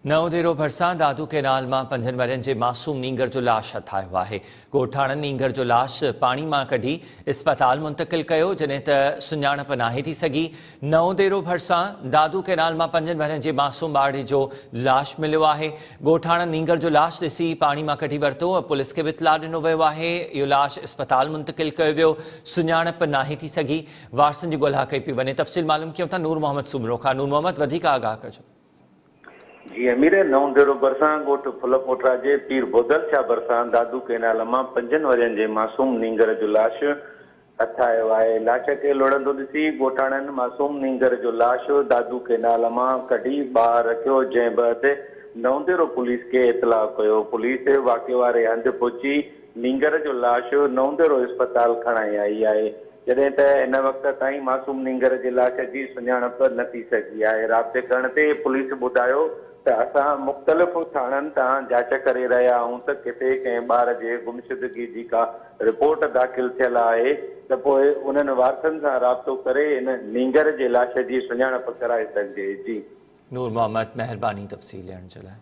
नवदेरो भरिसां दादू केनाल में 5 वरनि जे मासूम नींगर जो लाश हथायो है। ॻोठाणनि नींगर जो लाश पानी में कढी अस्पताल मुंतकिल कियो, जॾहिं त सुञाणप नाहे थी सघी। नवदेरो भरिसां दादू केनाल में 5 वरनि जे मासूम ॿार जो लाश मिलियो है। ॻोठाणनि नींगर जो लाश ॾिसी पानी में कढी वरितो। पुलिस खे भी इतला ॾिनो वियो है। इहो लाश अस्पताल मुंतकिल कियो वियो। सुञाणप नाहे थी सघी। वारसनि जी ॻोल्हा कई पई वञे। तफ़सील मालूम कयूं था नूर मोहम्मद सुमरो खां। नूर मोहम्मद, वधीक आगाह कजो। जी अमीर, नवदेरो भरिसां ॻोठ फुलकोटरा जे पीर बोदल शाह भरिसां दादू केनाल में 5 वरनि जे मासूम नींगर जो लाश हथायो है। लाश के लोड़ंदो ॾिसी ॻोठाणनि मासूम नींगर जो लाश दादू केनाल में कढी ॿाहिरि रखियो, जंहिं बैदि नवदेरो पुलिस के इतला कयो। पुलिस वाक़े वारे हंधि पहुची नींगर जो लाश नवदेरो अस्पताल खणाई आई है, जॾहिं त इन वक़्त ताईं मासूम नींगर जे लाश जी सुञाणप न थी सघी है। राब्ते करण ते पुलिस ॿुधायो त असां मुख़्तलिफ़ थाणनि तां जांच करे रहिया आहियूं त किथे कंहिं ॿार जे गुमशुदगी जी का रिपोर्ट दाख़िल थियल आहे त पोइ उन्हनि वारसनि सां राब्तो करे इन नींगर जे लाश जी सुञाणप कराए सघिजे। जी नूर मोहम्मद, मेहरबानी तफ़सील ॾियण जे लाइ।